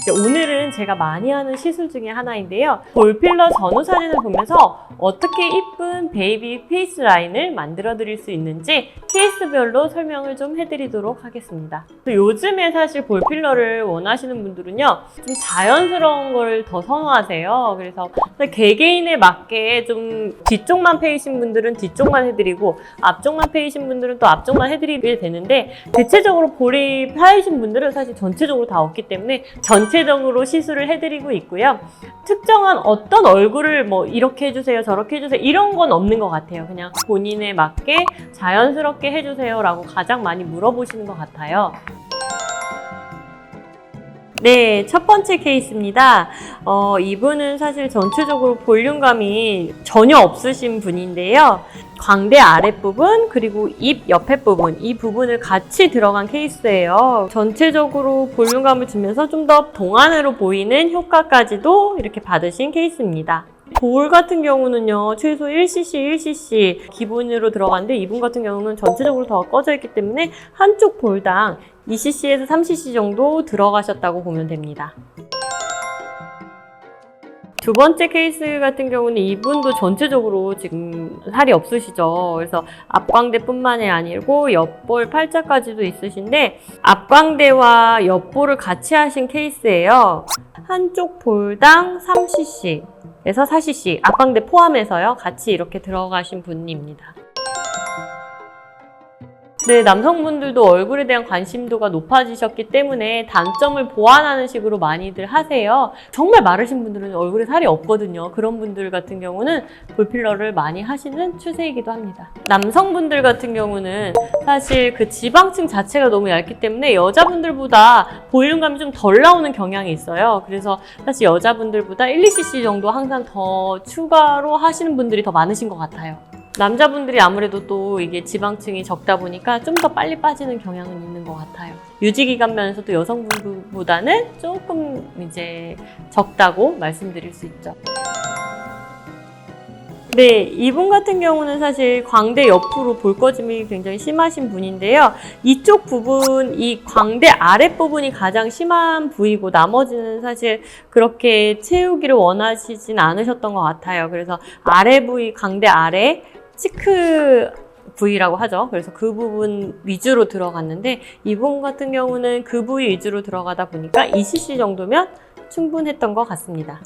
오늘은 제가 많이 하는 시술 중에 하나인데요. 볼필러 전후 사진을 보면서 어떻게 이쁜 베이비 페이스 라인을 만들어 드릴 수 있는지 케이스별로 설명을 좀 해드리도록 하겠습니다. 요즘에 사실 볼필러를 원하시는 분들은요, 좀 자연스러운 걸 더 선호하세요. 그래서 개개인에 맞게 좀 뒤쪽만 페이신 분들은 뒤쪽만 해드리고 앞쪽만 페이신 분들은 또 앞쪽만 해드리게 되는데, 대체적으로 볼이 파이신 분들은 사실 전체적으로 다 없기 때문에 전체적으로 시술을 해드리고 있고요. 특정한 어떤 얼굴을 뭐 이렇게 해주세요, 저렇게 해주세요 이런 건 없는 것 같아요. 그냥 본인에 맞게 자연스럽게 해주세요 라고 가장 많이 물어보시는 것 같아요. 네, 첫 번째 케이스입니다. 이분은 사실 전체적으로 볼륨감이 전혀 없으신 분인데요. 광대 아랫부분 그리고 입 옆에 부분, 이 부분을 같이 들어간 케이스예요. 전체적으로 볼륨감을 주면서 좀 더 동안으로 보이는 효과까지도 이렇게 받으신 케이스입니다. 볼 같은 경우는요, 최소 1cc, 1cc 기본으로 들어가는데, 이분 같은 경우는 전체적으로 더 꺼져 있기 때문에 한쪽 볼당 2cc에서 3cc 정도 들어가셨다고 보면 됩니다. 두 번째 케이스 같은 경우는 이분도 전체적으로 지금 살이 없으시죠. 그래서 앞광대뿐만이 아니고 옆볼 팔자까지도 있으신데, 앞광대와 옆볼을 같이 하신 케이스예요. 한쪽 볼당 3cc에서 4cc, 앞광대 포함해서요, 같이 이렇게 들어가신 분입니다. 네, 남성분들도 얼굴에 대한 관심도가 높아지셨기 때문에 단점을 보완하는 식으로 많이들 하세요. 정말 마르신 분들은 얼굴에 살이 없거든요. 그런 분들 같은 경우는 볼필러를 많이 하시는 추세이기도 합니다. 남성분들 같은 경우는 사실 그 지방층 자체가 너무 얇기 때문에 여자분들보다 볼륨감이 좀 덜 나오는 경향이 있어요. 그래서 사실 여자분들보다 1, 2cc 정도 항상 더 추가로 하시는 분들이 더 많으신 것 같아요. 남자분들이 아무래도 또 이게 지방층이 적다 보니까 좀 더 빨리 빠지는 경향은 있는 것 같아요. 유지기간 면에서도 여성분보다는 조금 이제 적다고 말씀드릴 수 있죠. 네, 이분 같은 경우는 사실 광대 옆으로 볼 꺼짐이 굉장히 심하신 분인데요. 이쪽 부분, 이 광대 아랫부분이 가장 심한 부위고 나머지는 사실 그렇게 채우기를 원하시진 않으셨던 것 같아요. 그래서 아래 부위, 광대 아래, 치크 부위라고 하죠. 그래서 그 부분 위주로 들어갔는데, 이분 같은 경우는 그 부위 위주로 들어가다 보니까 2cc 정도면 충분했던 것 같습니다.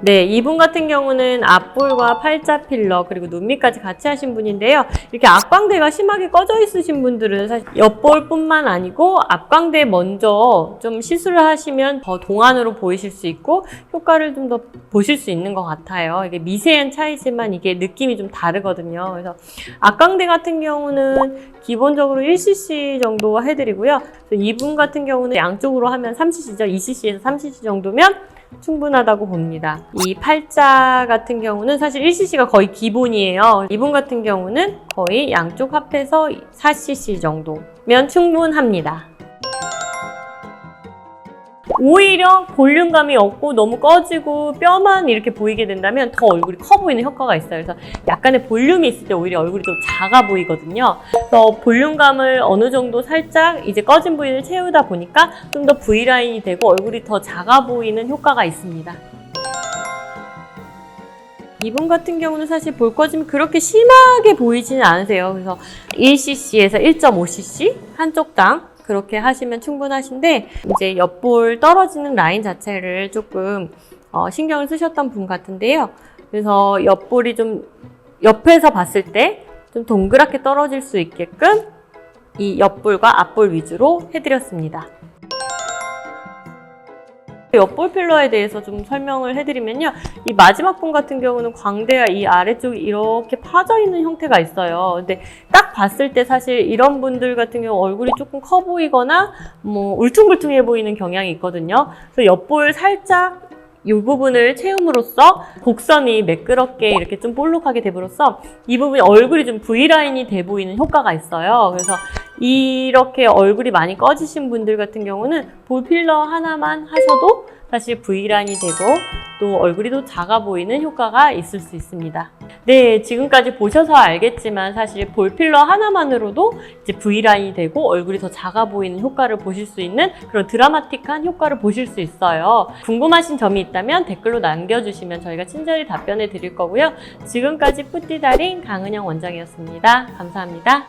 네, 이분 같은 경우는 앞볼과 팔자 필러 그리고 눈 밑까지 같이 하신 분인데요. 이렇게 앞광대가 심하게 꺼져 있으신 분들은 사실 옆볼뿐만 아니고 앞광대 먼저 좀 시술을 하시면 더 동안으로 보이실 수 있고 효과를 좀 더 보실 수 있는 것 같아요. 이게 미세한 차이지만 이게 느낌이 좀 다르거든요. 그래서 앞광대 같은 경우는 기본적으로 1cc 정도 해드리고요. 이분 같은 경우는 양쪽으로 하면 3cc죠. 2cc에서 3cc 정도면 충분하다고 봅니다. 이 팔자 같은 경우는 사실 1cc가 거의 기본이에요. 이분 같은 경우는 거의 양쪽 합해서 4cc 정도면 충분합니다. 오히려 볼륨감이 없고 너무 꺼지고 뼈만 이렇게 보이게 된다면 더 얼굴이 커 보이는 효과가 있어요. 그래서 약간의 볼륨이 있을 때 오히려 얼굴이 좀 작아 보이거든요. 그래서 볼륨감을 어느 정도 살짝 이제 꺼진 부위를 채우다 보니까 좀 더 V라인이 되고 얼굴이 더 작아 보이는 효과가 있습니다. 이분 같은 경우는 사실 볼 꺼짐이 그렇게 심하게 보이지는 않으세요. 그래서 1cc에서 1.5cc 한쪽당 그렇게 하시면 충분하신데, 이제 옆볼 떨어지는 라인 자체를 조금 신경을 쓰셨던 분 같은데요. 그래서 옆볼이 좀 옆에서 봤을 때 좀 동그랗게 떨어질 수 있게끔 이 옆볼과 앞볼 위주로 해드렸습니다. 옆볼 필러에 대해서 좀 설명을 해드리면요. 이 마지막 분 같은 경우는 광대와 이 아래쪽이 이렇게 파져 있는 형태가 있어요. 근데 딱 봤을 때 사실 이런 분들 같은 경우 얼굴이 조금 커 보이거나 뭐 울퉁불퉁해 보이는 경향이 있거든요. 그래서 옆볼 살짝 이 부분을 채움으로써 곡선이 매끄럽게 이렇게 좀 볼록하게 됨으로써 이 부분이 얼굴이 좀 V라인이 돼 보이는 효과가 있어요. 그래서 이렇게 얼굴이 많이 꺼지신 분들 같은 경우는 볼 필러 하나만 하셔도 사실 V라인이 되고 또 얼굴이 더 작아 보이는 효과가 있을 수 있습니다. 네, 지금까지 보셔서 알겠지만 사실 볼 필러 하나만으로도 이제 V라인이 되고 얼굴이 더 작아 보이는 효과를 보실 수 있는 그런 드라마틱한 효과를 보실 수 있어요. 궁금하신 점이 있다면 댓글로 남겨주시면 저희가 친절히 답변해 드릴 거고요. 지금까지 뿌띠 달인 강은영 원장이었습니다. 감사합니다.